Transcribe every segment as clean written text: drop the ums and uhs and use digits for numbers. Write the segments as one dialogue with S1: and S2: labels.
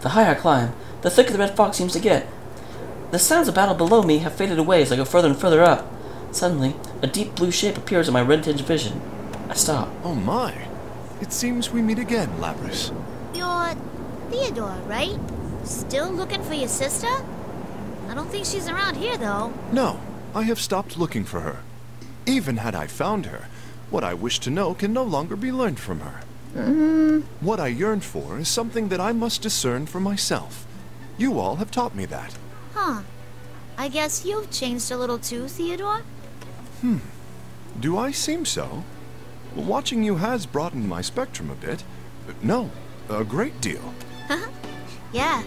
S1: The higher I climb, the thicker the red fog seems to get. The sounds of battle below me have faded away as I go further and further up. Suddenly, a deep blue shape appears in my red-tinged vision. I stop.
S2: Oh my. It seems we meet again, Labris.
S3: You're Theodore, right? Still looking for your sister? I don't think she's around here, though.
S2: No, I have stopped looking for her. Even had I found her, what I wish to know can no longer be learned from her. What I yearn for is something that I must discern for myself. You all have taught me that.
S3: Huh. I guess you've changed a little too, Theodore?
S2: Do I seem so? Watching you has broadened my spectrum a bit. No, a great deal.
S3: Yeah.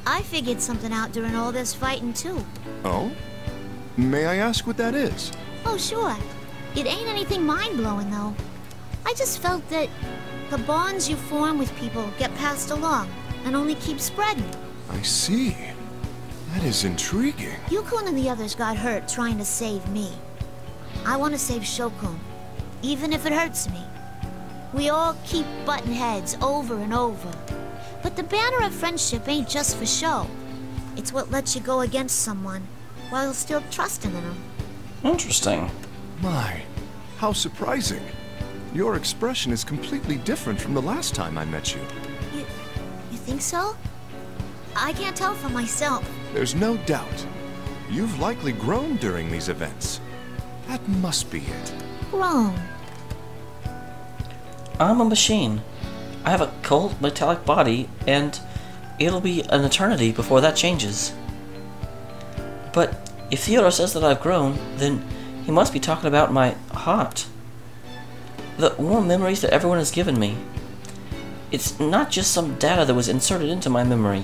S3: I figured something out during all this fighting, too.
S2: Oh? May I ask what that is?
S3: Oh, sure. It ain't anything mind-blowing, though. I just felt that the bonds you form with people get passed along and only keep spreading.
S2: I see. That is intriguing.
S3: Yukun and the others got hurt trying to save me. I want to save Shokun, even if it hurts me. We all keep butting heads over and over. But the banner of friendship ain't just for show. It's what lets you go against someone while still trusting in them.
S1: Interesting.
S2: My, how surprising. Your expression is completely different from the last time I met you.
S3: You think so? I can't tell for myself.
S2: There's no doubt. You've likely grown during these events. That must be it.
S3: Grown.
S1: I'm a machine. I have a cold, metallic body, and it'll be an eternity before that changes. But if Theodore says that I've grown, then he must be talking about my heart. The warm memories that everyone has given me. It's not just some data that was inserted into my memory.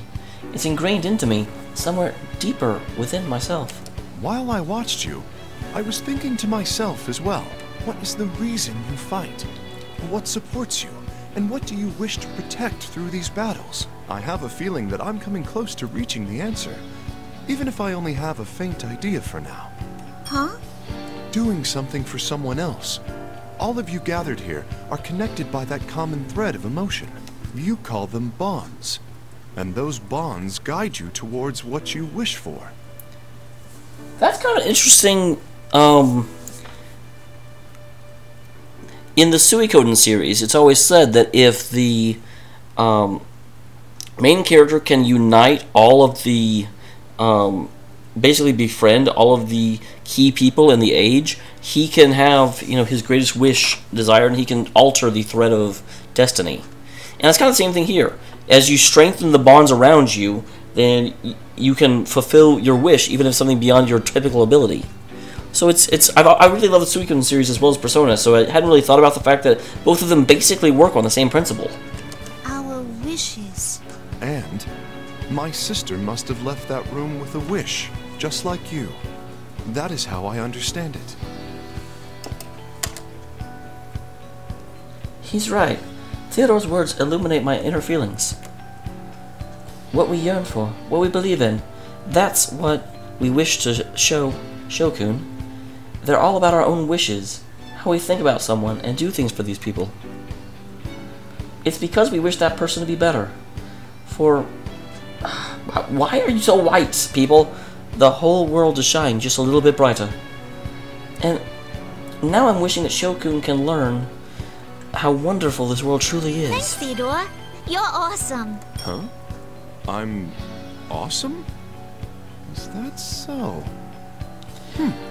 S1: It's ingrained into me, somewhere deeper within myself.
S2: While I watched you, I was thinking to myself as well. What is the reason you fight? What supports you? And what do you wish to protect through these battles? I have a feeling that I'm coming close to reaching the answer, even if I only have a faint idea for now.
S3: Huh?
S2: Doing something for someone else. All of you gathered here are connected by that common thread of emotion. You call them bonds. And those bonds guide you towards what you wish for.
S1: That's kind of interesting. In the Suikoden series, it's always said that if the main character can unite all of the, basically befriend all of the key people in the age, he can have, his greatest wish, desire, and he can alter the thread of destiny. And it's kind of the same thing here. As you strengthen the bonds around you, then you can fulfill your wish, even if something beyond your typical ability. So I really love the Suikoden series as well as Persona, so I hadn't really thought about the fact that both of them basically work on the same principle.
S3: Our wishes.
S2: And my sister must have left that room with a wish, just like you. That is how I understand it.
S1: He's right. Theodore's words illuminate my inner feelings. What we yearn for, what we believe in, that's what we wish to show Shokun. They're all about our own wishes, how we think about someone and do things for these people. It's because we wish that person to be better. For... why are you so white, people? The whole world is shining just a little bit brighter. And now I'm wishing that Shokun can learn how wonderful this world truly is.
S3: Thanks, Theodore. You're awesome.
S2: Huh? I'm awesome? Is that so?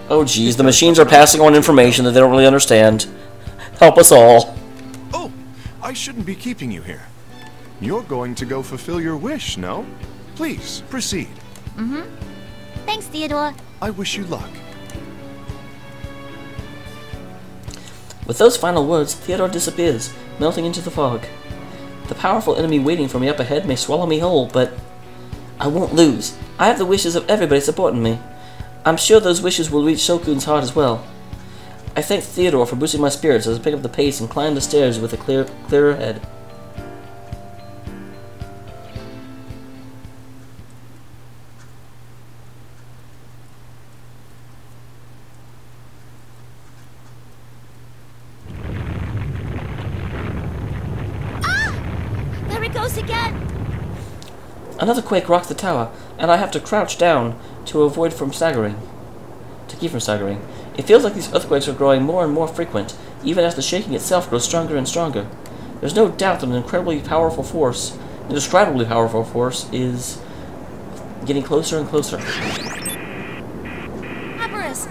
S1: Oh geez, the machines are passing on information that they don't really understand. Help us all.
S2: Oh, I shouldn't be keeping you here. You're going to go fulfill your wish, no? Please, proceed.
S3: Thanks, Theodore.
S2: I wish you luck.
S1: With those final words, Theodore disappears, melting into the fog. The powerful enemy waiting for me up ahead may swallow me whole, but I won't lose. I have the wishes of everybody supporting me. I'm sure those wishes will reach Shokun's heart as well. I thank Theodore for boosting my spirits as I pick up the pace and climb the stairs with a clearer head.
S3: There it goes again.
S1: Another quake rocks the tower, and I have to crouch down to avoid from staggering. To keep from staggering. It feels like these earthquakes are growing more and more frequent, even as the shaking itself grows stronger and stronger. There's no doubt that an indescribably powerful force is getting closer and closer.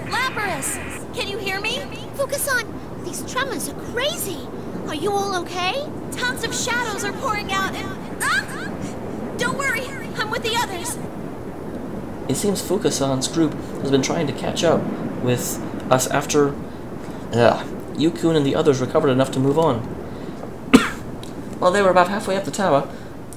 S4: Lapras! Can you hear me?
S3: Fukusan, these tremors are crazy. Are you all okay?
S4: Tons of shadows are pouring out and... Don't worry, I'm with the others.
S1: It seems Fukusan's group has been trying to catch up with us after Yu-kun and the others recovered enough to move on. While they were about halfway up the tower,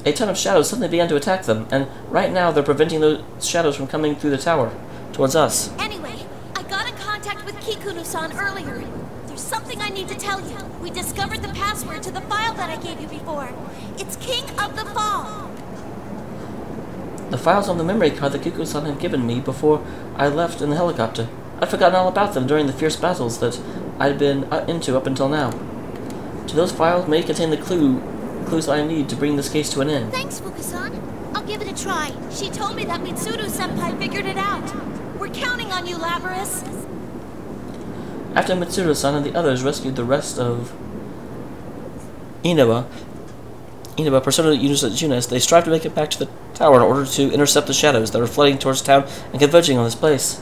S1: a ton of shadows suddenly began to attack them, and right now they're preventing those shadows from coming through the tower towards us.
S4: Anyway, I got in contact with Kikuno-san earlier. There's something I need to tell you. We discovered the password to the file that I gave you before. It's King of the Fall.
S1: The files on the memory card that Kikuno-san had given me before I left in the helicopter. I'd forgotten all about them during the fierce battles that I'd been into up until now. Those files may contain the clues I need to bring this case to an end.
S3: Thanks, Fukusan. I'll give it a try.
S4: She told me that Mitsuru-senpai figured it out. We're counting on you, Lapras.
S1: After Mitsuru-san and the others rescued the rest of Inaba, Persona Junis, they strive to make it back to the tower in order to intercept the shadows that were flooding towards town and converging on this place.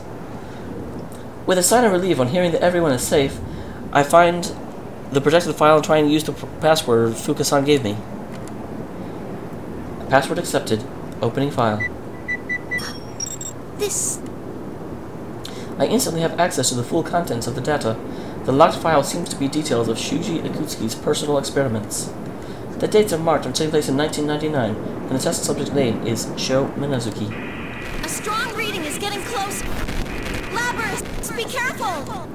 S1: With a sigh of relief on hearing that everyone is safe, I find the protected file and try and use the password Fukusan gave me. Password accepted. Opening file.
S3: This...
S1: I instantly have access to the full contents of the data. The locked file seems to be details of Shuji Akutsuki's personal experiments. The dates are marked and taking place in 1999, and the test subject name is Sho Minazuki.
S4: A strong reading is getting close. Lapras, be careful!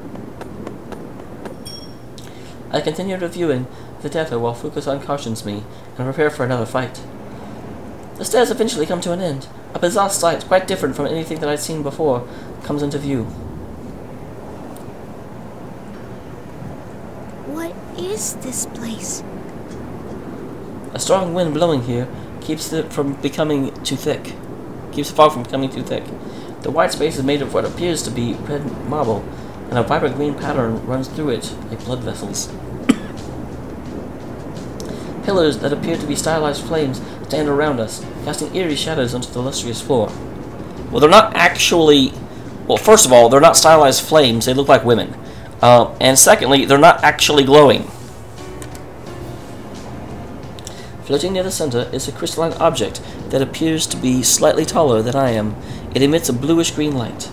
S1: I continue reviewing the data while Fukusan cautions me and prepare for another fight. The stairs eventually come to an end. A bizarre sight, quite different from anything that I'd seen before, comes into view.
S3: What is this place?
S1: A strong wind blowing here keeps it from becoming too thick. Keeps the fog from becoming too thick. The white space is made of what appears to be red marble, and a vibrant green pattern runs through it like blood vessels. Pillars that appear to be stylized flames stand around us, casting eerie shadows onto the lustrous floor. Well, they're not actually... Well, first of all, they're not stylized flames, they look like women. And secondly, they're not actually glowing. Floating near the center is a crystalline object that appears to be slightly taller than I am. It emits a bluish-green light.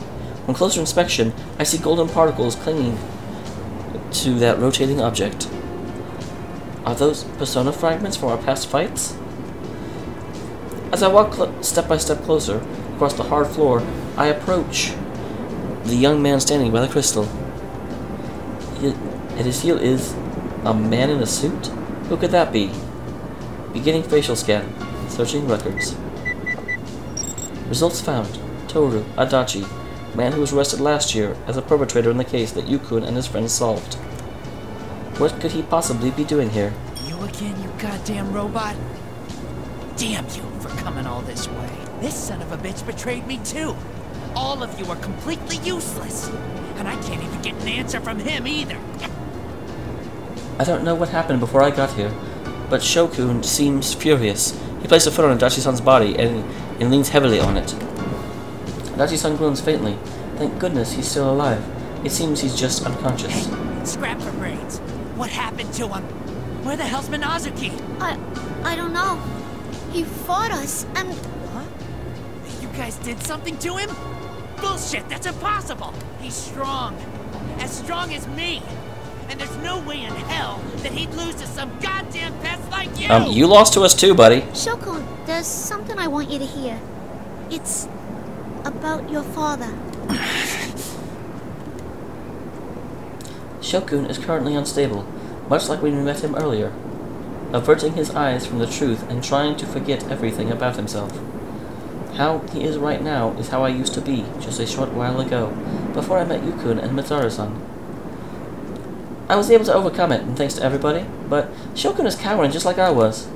S1: On closer inspection, I see golden particles clinging to that rotating object. Are those persona fragments from our past fights? As I walk step by step closer across the hard floor, I approach the young man standing by the crystal. At his heel is a man in a suit? Who could that be? Beginning facial scan. Searching records. Results found. Toru Adachi, man who was arrested last year as a perpetrator in the case that Yu-kun and his friends solved. What could he possibly be doing here?
S5: You again, you goddamn robot? Damn you for coming all this way. This son of a bitch betrayed me too. All of you are completely useless. And I can't even get an answer from him either.
S1: I don't know what happened before I got here, but Shokun seems furious. He placed a foot on Adachi-san's body and leans heavily on it. Adachi-san groans faintly. Thank goodness he's still alive. It seems he's just unconscious.
S5: Hey, scrap for brains. What happened to him? Where the hell's Minazuki?
S3: I don't know. He fought us, and...
S5: Huh? You guys did something to him? Bullshit, that's impossible! He's strong. As strong as me. And there's no way in hell that he'd lose to some goddamn pest like you!
S1: You lost to us too, buddy.
S3: Shokun, there's something I want you to hear. It's about your father.
S1: Shokun is currently unstable, much like when we met him earlier, averting his eyes from the truth and trying to forget everything about himself. How he is right now is how I used to be just a short while ago, before I met Yu-kun and Mitsuru-san. I was able to overcome it, and thanks to everybody, but Shokun is cowering just like I was.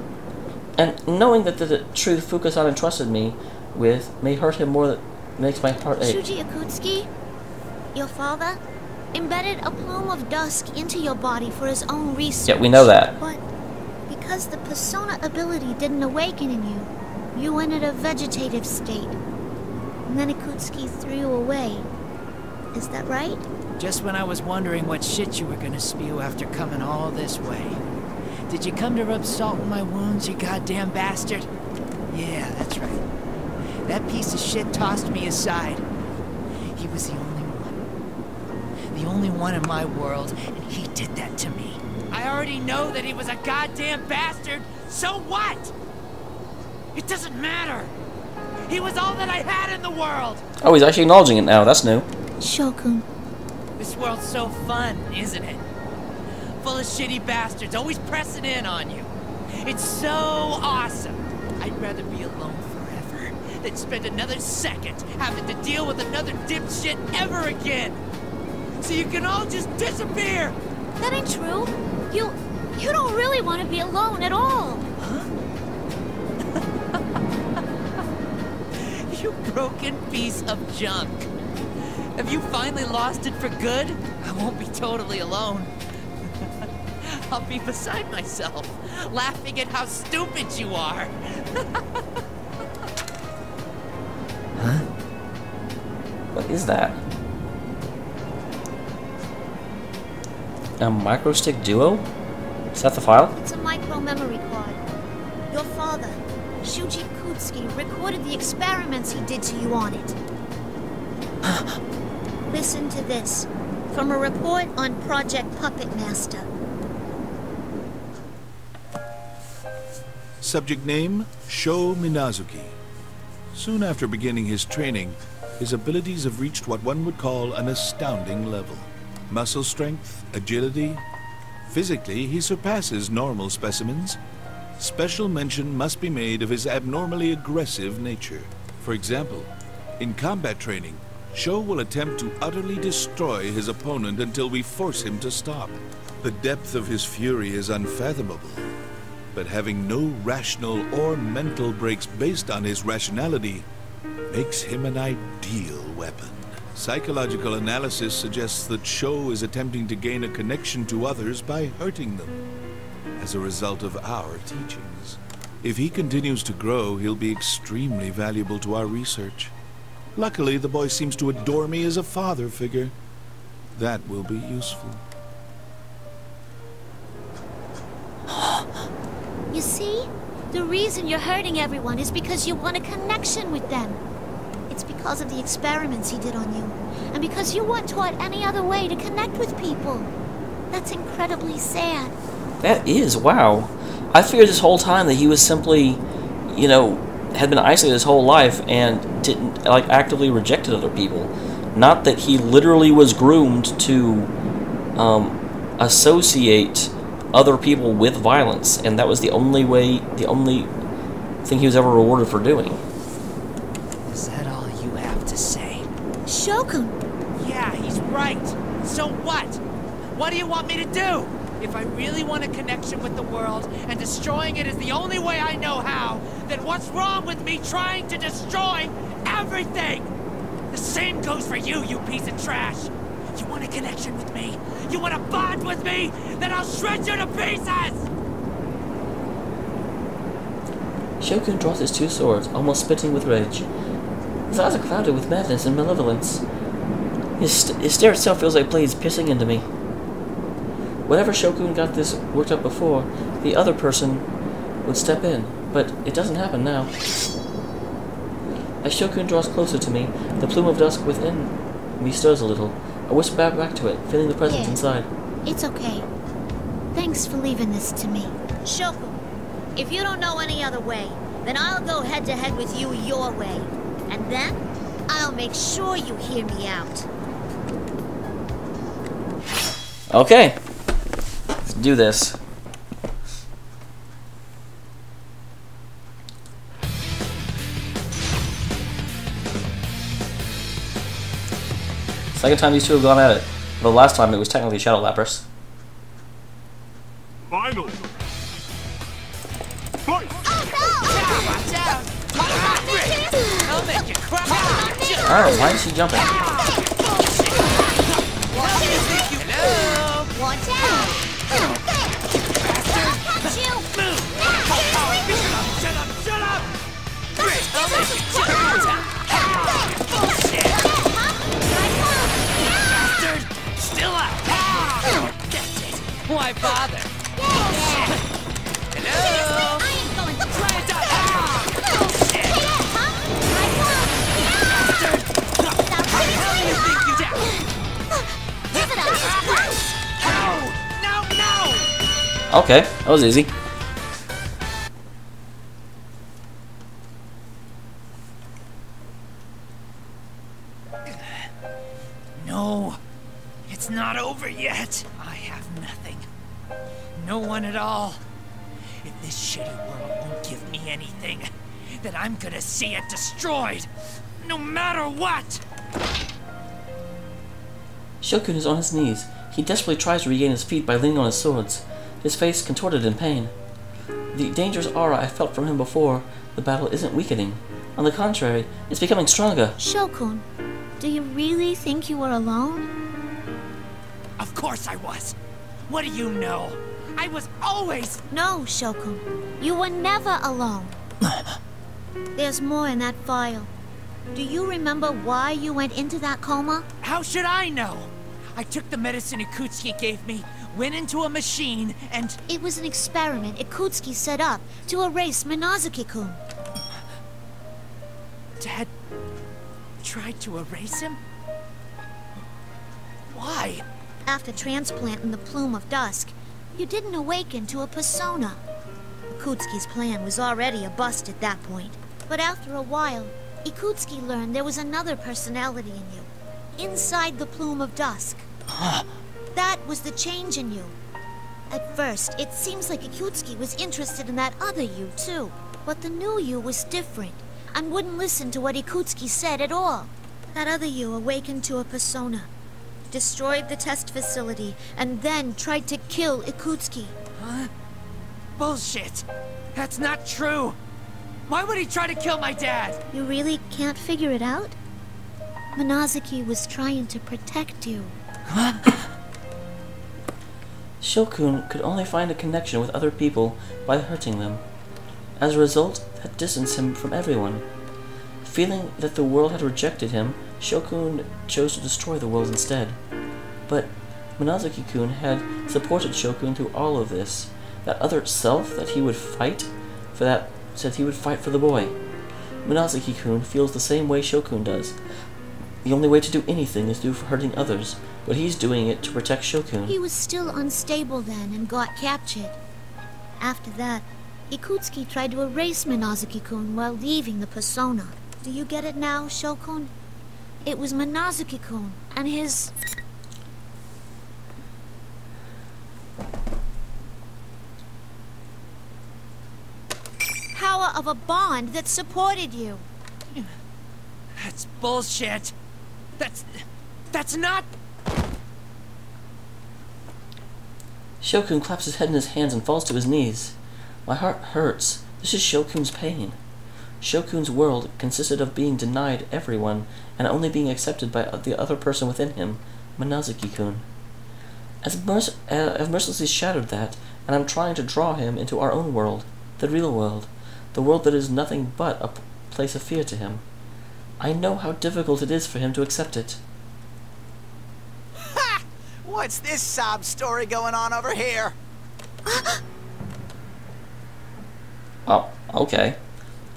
S1: And knowing that the truth Fukasan entrusted me with may hurt him more than makes my heart ache.
S3: Shuji Akutsuki, your father, embedded a plume of dusk into your body for his own research.
S1: Yeah, we know that.
S3: But because the persona ability didn't awaken in you, you entered a vegetative state. And then Akutsuki threw you away. Is that right?
S5: Just when I was wondering what shit you were gonna spew after coming all this way. Did you come to rub salt in my wounds, you goddamn bastard? Yeah, that's right. That piece of shit tossed me aside. He was the only one. The only one in my world, and he did that to me. I already know that he was a goddamn bastard, so what? It doesn't matter. He was all that I had in the world.
S1: Oh, he's actually acknowledging it now. That's new.
S3: Shokun.
S5: This world's so fun, isn't it? Full of shitty bastards, always pressing in on you. It's so awesome. I'd rather be alone forever than spend another second having to deal with another dipshit ever again. So you can all just disappear.
S3: That ain't true. You don't really want to be alone at all.
S5: Huh? You broken piece of junk. Have you finally lost it for good? I won't be totally alone. I'll be beside myself, laughing at how stupid you are.
S1: Huh? What is that? A microstick duo? Is that the file?
S3: It's a micro memory card. Your father, Shuji Akutsuki, recorded the experiments he did to you on it. Listen to this, from a report on Project Puppet Master.
S2: Subject name, Sho Minazuki. Soon after beginning his training, his abilities have reached what one would call an astounding level. Muscle strength, agility. Physically, he surpasses normal specimens. Special mention must be made of his abnormally aggressive nature. For example, in combat training, Sho will attempt to utterly destroy his opponent until we force him to stop. The depth of his fury is unfathomable, but having no rational or mental breaks based on his rationality makes him an ideal weapon. Psychological analysis suggests that Sho is attempting to gain a connection to others by hurting them, as a result of our teachings. If he continues to grow, he'll be extremely valuable to our research. Luckily, the boy seems to adore me as a father figure. That will be useful.
S3: You see? The reason you're hurting everyone is because you want a connection with them. It's because of the experiments he did on you, and because you weren't taught any other way to connect with people. That's incredibly sad.
S1: That is, wow. I figured this whole time that he was simply, you know, had been isolated his whole life and didn't, like, actively rejected other people. Not that he literally was groomed to associate other people with violence, and that was the only way, the only thing he was ever rewarded for doing.
S5: Is that all you have to say?
S3: Shokun!
S5: Yeah, he's right. So what? What do you want me to do? If I really want a connection with the world, and destroying it is the only way I know how, then what's wrong with me trying to destroy everything? The same goes for you, you piece of trash. You want a connection with me? You want to bond with me? Then I'll shred you to pieces!
S1: Shokun draws his two swords, almost spitting with rage. His eyes are clouded with madness and malevolence. His stare itself feels like blades piercing into me. Whenever Shokun got this worked up before, the other person would step in, but it doesn't happen now. As Shokun draws closer to me, the plume of dusk within me stirs a little. I whisper back to it, feeling the presence inside.
S3: It's okay. Thanks for leaving this to me. Shokun, if you don't know any other way, then I'll go head-to-head with you your way. And then, I'll make sure you hear me out.
S1: Okay. Let's do this. Second time these two have gone at it. But the last time it was technically Shadow Lapras.
S2: Finally! Fight!
S5: Watch out! I'll make you cry!
S1: Oh, why is she jumping?
S5: Hello?
S3: Watch out! I'll catch you!
S5: Move! Shut up! Shut up! I'll make you bullshit! Bastard! Still up! That's it! Why bother? Hello?
S3: I ain't going to
S5: Try it out! Bullshit! How the hell do you think you did?
S3: Give it up!
S5: No! No! No!
S1: Okay, that was easy.
S5: No, it's not over yet. I have nothing. No one at all. If this shitty world won't give me anything, then I'm gonna see it destroyed, no matter what!
S1: Shokun is on his knees. He desperately tries to regain his feet by leaning on his swords, his face contorted in pain. The dangerous aura I felt from him before the battle isn't weakening. On the contrary, it's becoming stronger.
S3: Shokun, do you really think you were alone?
S5: Of course I was. What do you know? I was always...
S3: No, Shokun. You were never alone. There's more in that file. Do you remember why you went into that coma?
S5: How should I know? I took the medicine Ikutsuki gave me, went into a machine, and...
S3: It was an experiment Ikutsuki set up to erase Minazuki-kun.
S5: Dad tried to erase him? Why?
S3: After transplanting the Plume of Dusk, you didn't awaken to a persona. Ikutsuki's plan was already a bust at that point. But after a while, Ikutsuki learned there was another personality in you, inside the Plume of Dusk. That was the change in you. At first, it seems like Ikutsuki was interested in that other you, too. But the new you was different, and wouldn't listen to what Ikutsuki said at all. That other you awakened to a persona, destroyed the test facility, and then tried to kill Ikutsuki.
S5: Huh? Bullshit! That's not true! Why would he try to kill my dad?
S3: You really can't figure it out? Minazuki was trying to protect you.
S1: Shokun could only find a connection with other people by hurting them. As a result, that distanced him from everyone. Feeling that the world had rejected him, Shokun chose to destroy the world instead. But Minazuki-kun had supported Shokun through all of this. That other self that he would fight for that said he would fight for the boy. Minazuki-kun feels the same way Shokun does. The only way to do anything is through hurting others, but he's doing it to protect Shokun.
S3: He was still unstable then and got captured. After that, Ikutsuki tried to erase Minazuki-kun while leaving the persona. Do you get it now, Shokun? It was Minazuki-kun and his... power of a bond that supported you.
S5: That's bullshit. That's not...
S1: Shokun claps his head in his hands and falls to his knees. My heart hurts. This is Shokun's pain. Shokun's world consisted of being denied everyone and only being accepted by the other person within him, Minazuki-kun. I've mercilessly shattered that, and I'm trying to draw him into our own world, the real world, the world that is nothing but a place of fear to him. I know how difficult it is for him to accept it.
S6: Ha! What's this sob story going on over here?
S1: Oh, okay.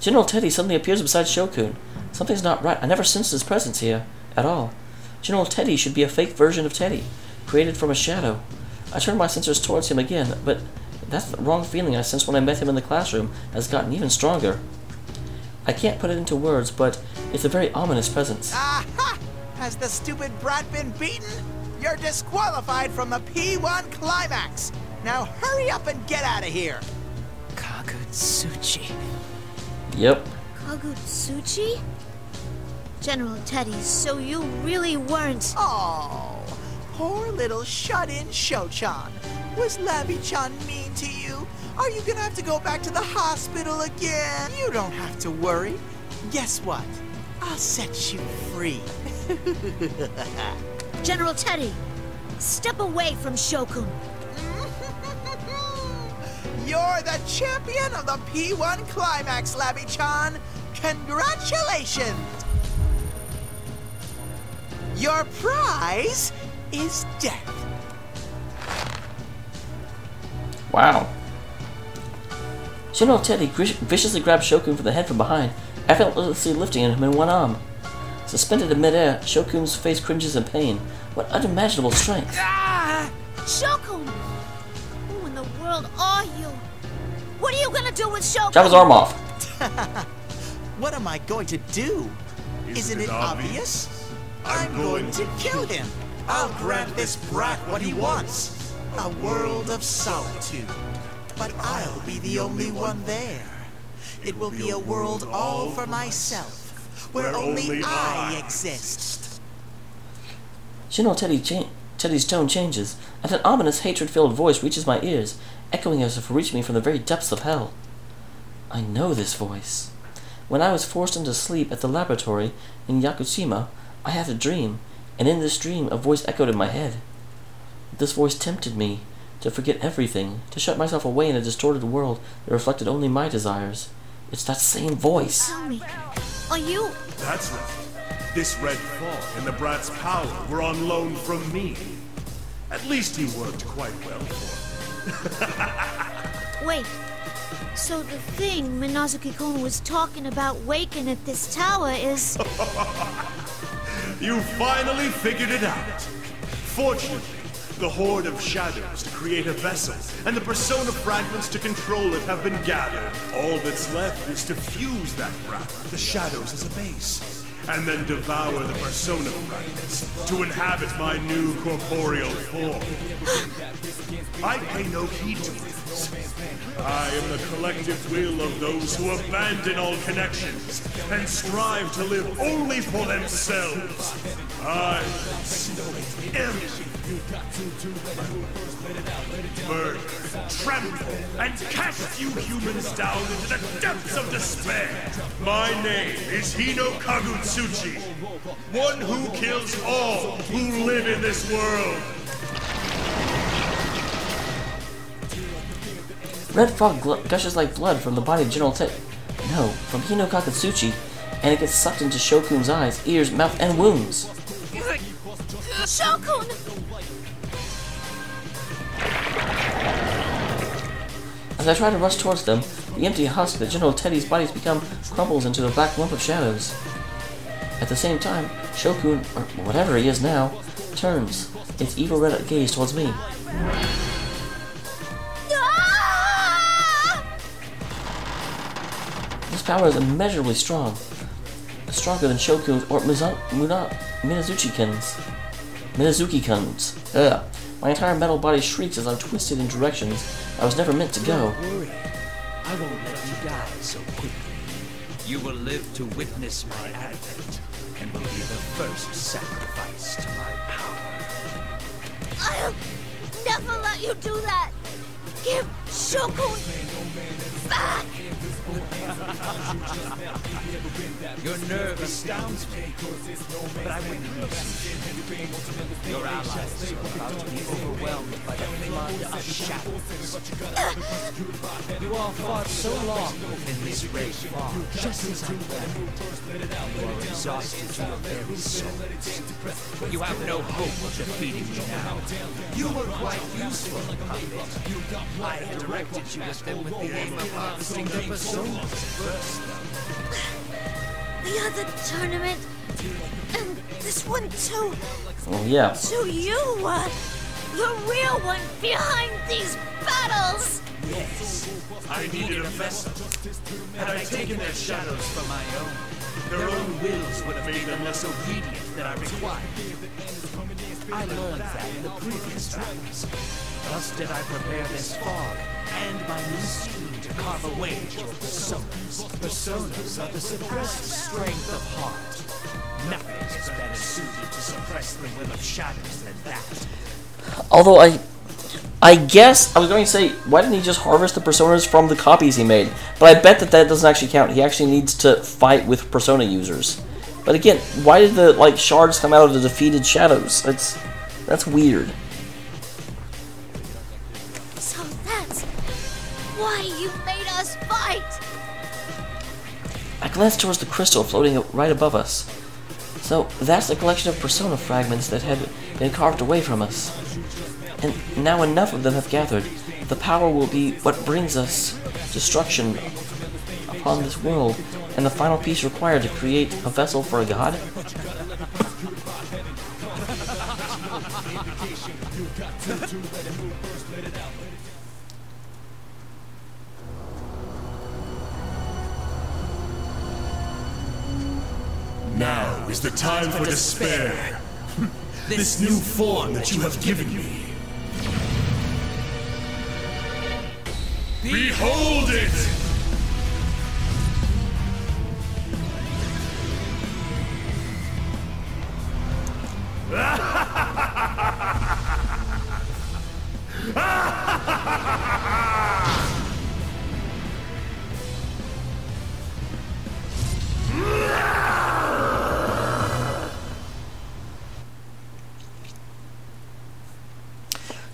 S1: General Teddy suddenly appears beside Shokun. Something's not right. I never sensed his presence here, at all. General Teddy should be a fake version of Teddy, created from a shadow. I turned my sensors towards him again, but that wrong feeling I sensed when I met him in the classroom has gotten even stronger. I can't put it into words, but it's a very ominous presence.
S6: Aha! Has the stupid brat been beaten? You're disqualified from the P1 climax! Now hurry up and get out of here!
S5: Kagu-tsuchi.
S1: Yep.
S3: Kagu-tsuchi? General Teddy, so you really weren't...
S6: Oh, poor little shut-in Sho-chan. Was Labby-chan mean to you? Are you gonna have to go back to the hospital again? You don't have to worry. Guess what? I'll set you free.
S3: General Teddy, step away from Shokun.
S6: You're the champion of the P1 Climax, Labby-chan. Congratulations! Your prize is death.
S1: Wow. General Teddy viciously grabbed Shokun for the head from behind, effortlessly lifting him in one arm. Suspended in midair, Shokun's face cringes in pain. What unimaginable strength!
S3: Ah! Shokun! Who in the world are you? What are you gonna do with Shokun?
S1: Chop his arm off.
S6: What am I going to do? Isn't it obvious? I'm going to kill him. I'll grant this brat what he wants. A world of solitude. But I'll be the only one there. It will be a world all for myself, where only I exist.
S1: General Teddy's tone changes, and an ominous, hatred-filled voice reaches my ears, echoing as if reaching me from the very depths of hell. I know this voice. When I was forced into sleep at the laboratory in Yakushima, I had a dream, and in this dream a voice echoed in my head. This voice tempted me to forget everything, to shut myself away in a distorted world that reflected only my desires. It's that same voice.
S3: Tell me, are you...
S7: That's right. This red fog and the brat's power were on loan from me. At least he worked quite well for me.
S3: Wait, so the thing Minazuki-kun was talking about waking at this tower is...
S7: You finally figured it out. Fortunately, the horde of shadows to create a vessel and the persona fragments to control it have been gathered. All that's left is to fuse that brat with the shadows as a base, and then devour the persona fragments to inhabit my new corporeal form. I pay no heed to this. I am the collective will of those who abandon all connections and strive to live only for themselves. I am murder, trample, and cast you humans down into the depths of despair. My name is Hino-kagu-tsuchi, one who kills all who live in this world.
S1: Red fog gushes like blood from the body of General Teddy. No, from Hino-kagu-tsuchi, and it gets sucked into Shokun's eyes, ears, mouth, and wounds.
S3: Shokun!
S1: As I try to rush towards them, the empty husk that General Teddy's body's become crumbles into a black lump of shadows. At the same time, Shokun, or whatever he is now, turns its evil red gaze towards me. This power is immeasurably strong. Stronger than Shokun's or Minazuki-kun's. Ugh. My entire metal body shrieks as I'm twisted in directions I was never meant to go.
S5: Don't worry. I won't let you die so quickly. You will live to witness my advent, and will be the first sacrifice to my power.
S3: I'll never let you do that! Give Shokun back!
S5: Your nerve astounds me, but I wouldn't lose you. Your allies are about to be overwhelmed by the flood of shadows. You all fought so long within this red fog, just as I left. You are exhausted to your very souls. You have no hope of defeating me now. You were quite useful, puppet. I had directed you with them with the aim of harvesting the personas first.
S3: The other tournament, and this one too.
S1: Oh yeah.
S3: So you were the real one behind these battles!
S5: Yes, I needed a vessel. Had I taken their shadows for my own, their own wills would have made them less obedient than I required. I learned that in the previous travels. Thus did I prepare this fog and my new scheme to carve away at your personas. Personas are the suppressed strength of heart. Nothing is better suited to suppress the will of shadows than that.
S1: Although I guess I was going to say, why didn't he just harvest the personas from the copies he made? But I bet that doesn't actually count. He actually needs to fight with persona users. But again, why did the shards come out of the defeated shadows? That's weird.
S3: So that's why you made us fight.
S1: I glanced towards the crystal floating right above us. So that's the collection of persona fragments that had been carved away from us. And now enough of them have gathered. The power will be what brings us destruction upon this world, and the final piece required to create a vessel for a god?
S7: Now is the time for despair. This new form that you have given me. Behold it!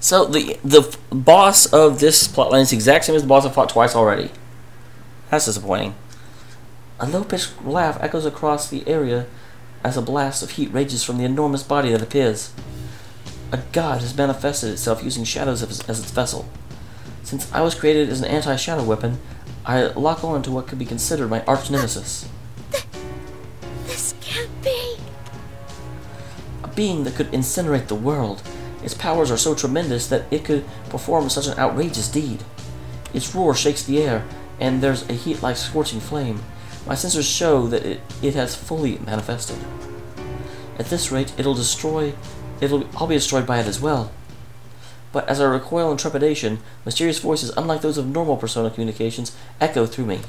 S1: So the boss of this plotline is the exact same as the boss I fought twice already. That's disappointing. A low-pitched laugh echoes across the area as a blast of heat rages from the enormous body that appears. A god has manifested itself using shadows as its vessel. Since I was created as an anti-shadow weapon, I lock on to what could be considered my arch-nemesis.
S3: This can't be.
S1: A being that could incinerate the world. Its powers are so tremendous that it could perform such an outrageous deed. Its roar shakes the air, and there's a heat like scorching flame. My sensors show that it has fully manifested. At this rate, I'll be destroyed by it as well. But as I recoil in trepidation, mysterious voices, unlike those of normal persona communications, echo through me.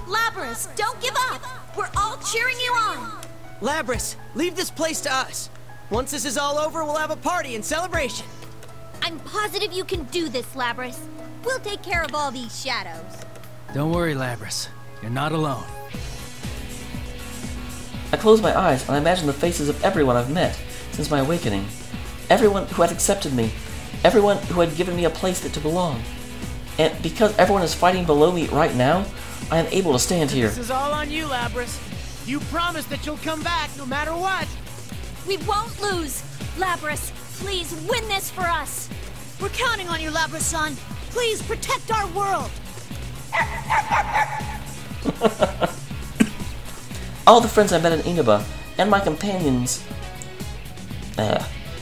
S4: Labrys, don't give up! We're all cheering you on!
S5: Labrys, leave this place to us. Once this is all over, we'll have a party and celebration.
S4: I'm positive you can do this, Labrys. We'll take care of all these shadows.
S8: Don't worry, Labrys. You're not alone.
S1: I close my eyes and I imagine the faces of everyone I've met since my awakening. Everyone who had accepted me. Everyone who had given me a place to belong. And because everyone is fighting below me right now, I am able to stand here.
S5: This is all on you, Labrys. You promised that you'll come back no matter what.
S4: We won't lose! Labrys, please win this for us!
S3: We're counting on you, Labrys-san. Please protect our world.
S1: All the friends I met in Inaba, and my companions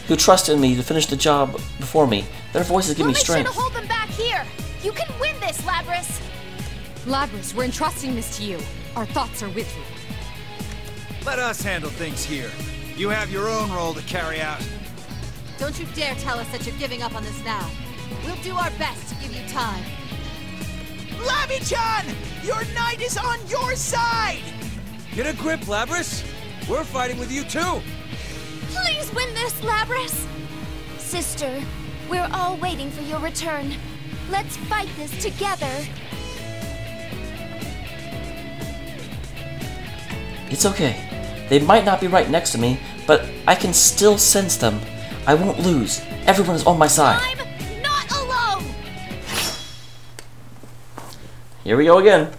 S1: who trusted me to finish the job before me, their voices give me strength.
S4: We'll make sure to hold them back here! You can win this, Labrys!
S9: Labrys, we're entrusting this to you. Our thoughts are with you.
S10: Let us handle things here. You have your own role to carry out.
S9: Don't you dare tell us that you're giving up on this now. We'll do our best to give you time.
S5: Labby-chan! Your knight is on your side!
S10: Get a grip, Labrys. We're fighting with you too.
S4: Please win this, Labrys! Sister, we're all waiting for your return. Let's fight this together.
S1: It's okay. They might not be right next to me, but I can still sense them. I won't lose. Everyone is on my side.
S4: I'm not alone!
S1: Here we go again.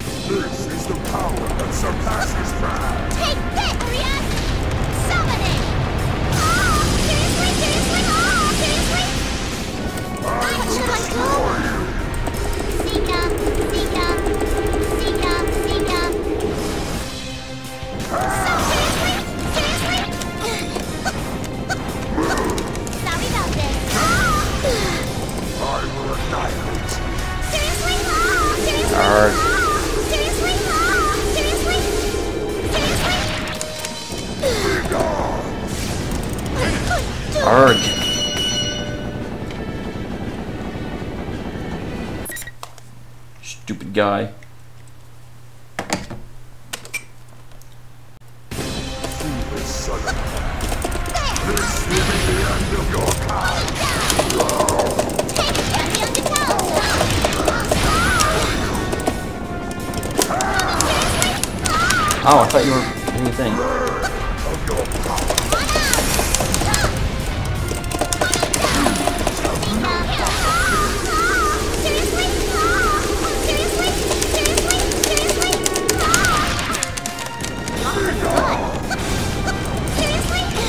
S7: This is the power that surpasses man.
S4: Take that, Rian! Summoning! Oh, seriously?
S7: I will destroy you.
S4: Sorry about this.
S7: I will annihilate you.
S4: Seriously? Seriously?
S1: Arrgh.
S4: Seriously? Seriously? Seriously?
S1: Arrgh. Stupid guy. Oh, I thought you were doing the thing.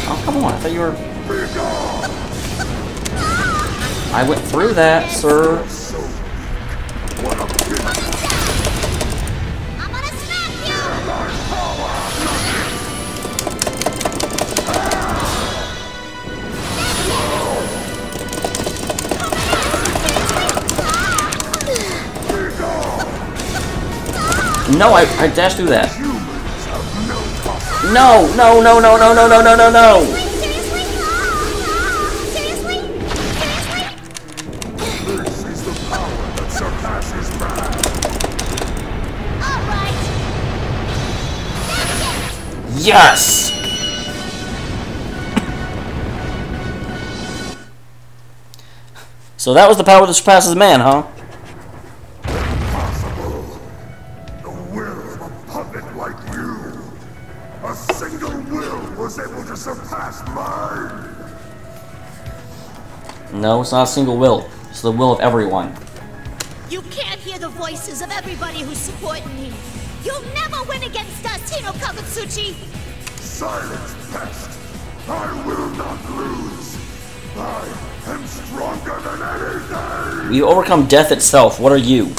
S1: Oh, come on, I thought you were... I went through that, sir. No, I dashed through that. No, no, no, no, no, no, no, no, no, no.
S7: This is the power that surpasses man.
S1: Yes! So that was the power that surpasses man, huh? No, it's not a single will. It's the will of everyone.
S3: You can't hear the voices of everybody who's supporting me. You'll never win against us, Hino-kagu-tsuchi!
S7: Silence, pest! I will not lose! I am stronger than anything!
S1: You overcome death itself. What are you?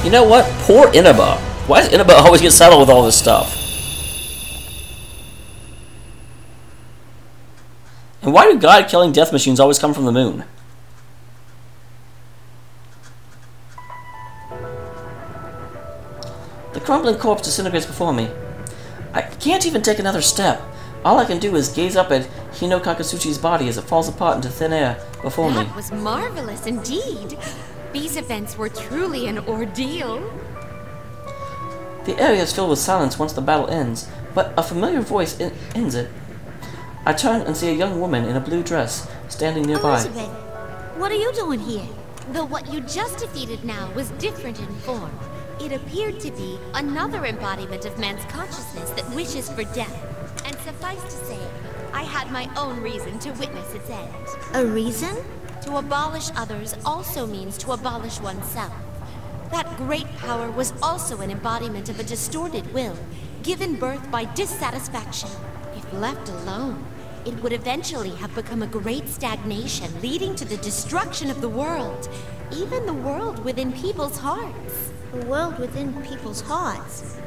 S1: You know what? Poor Inaba. Why does Inaba always get saddled with all this stuff? And why do God-killing death machines always come from the moon? The crumbling corpse disintegrates before me. I can't even take another step. All I can do is gaze up at Hino-kagu-tsuchi's body as it falls apart into thin air before me.
S9: That was marvelous indeed. These events were truly an ordeal.
S1: The area is filled with silence once the battle ends, but a familiar voice ends it. I turn and see a young woman in a blue dress standing nearby.
S3: Elizabeth, what are you doing here?
S9: Though what you just defeated now was different in form, it appeared to be another embodiment of man's consciousness that wishes for death. And suffice to say, I had my own reason to witness its end.
S3: A reason?
S9: To abolish others also means to abolish oneself. That great power was also an embodiment of a distorted will, given birth by dissatisfaction. If left alone, it would eventually have become a great stagnation, leading to the destruction of the world, even the world within people's hearts.
S3: The world within people's hearts?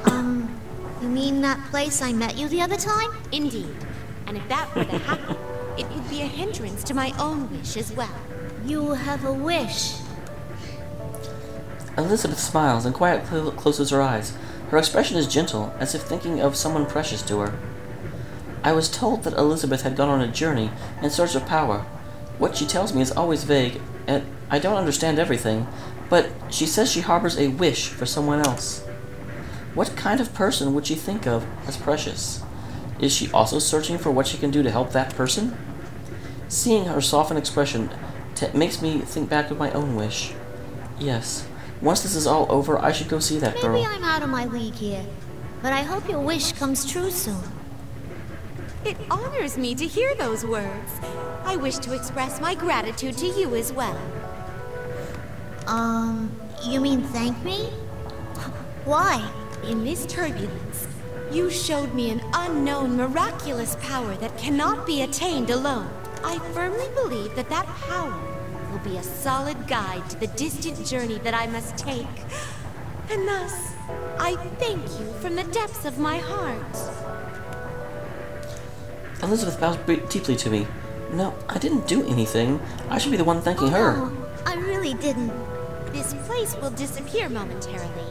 S3: You mean that place I met you the other time?
S9: Indeed. And if that were to happen, it would be a hindrance to my own wish as well.
S3: You have a wish.
S1: Elizabeth smiles and quietly closes her eyes. Her expression is gentle, as if thinking of someone precious to her. I was told that Elizabeth had gone on a journey in search of power. What she tells me is always vague, and I don't understand everything, but she says she harbors a wish for someone else. What kind of person would she think of as precious? Is she also searching for what she can do to help that person? Seeing her softened expression makes me think back of my own wish. Yes, once this is all over, I should go see that girl.
S3: Maybe I'm out of my league here, but I hope your wish comes true soon.
S9: It honors me to hear those words. I wish to express my gratitude to you as well.
S3: You mean thank me? Why?
S9: In this turbulence, you showed me an unknown, miraculous power that cannot be attained alone. I firmly believe that that power will be a solid guide to the distant journey that I must take. And thus, I thank you from the depths of my heart.
S1: Elizabeth bows deeply to me. No, I didn't do anything. I should be the one thanking her.
S3: No, I really didn't.
S9: This place will disappear momentarily.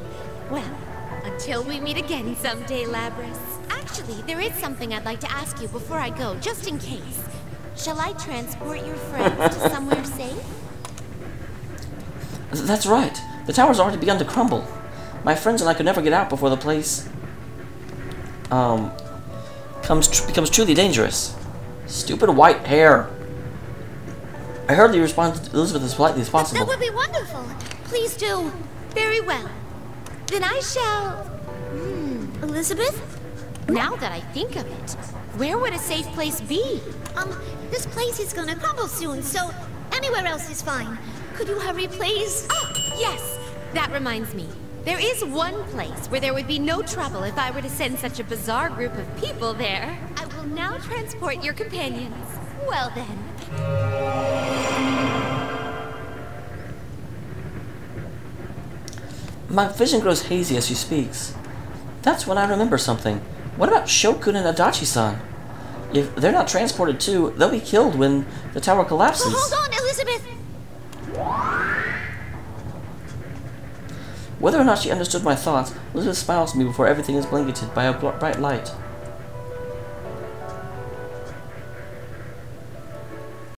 S9: Well, until we meet again someday, Labrys. Actually, there is something I'd like to ask you before I go, just in case. Shall I transport your friends to somewhere safe?
S1: That's right. The tower's already begun to crumble. My friends and I could never get out before the place becomes truly dangerous. Stupid white hair. I hurriedly responded to Elizabeth as politely as possible.
S3: That would be wonderful. Please do.
S9: Very well. Then I shall...
S3: Elizabeth?
S9: Now that I think of it, where would a safe place be?
S3: This place is gonna crumble soon, so anywhere else is fine. Could you hurry, please?
S9: Oh, yes! That reminds me. There is one place where there would be no trouble if I were to send such a bizarre group of people there. I will now transport your companions. Well then.
S1: My vision grows hazy as she speaks. That's when I remember something. What about Shokun and Adachi-san? If they're not transported too, they'll be killed when the tower collapses.
S3: Well, hold on, Elizabeth!
S1: Whether or not she understood my thoughts, Elizabeth smiles at me before everything is blanketed by a bright light.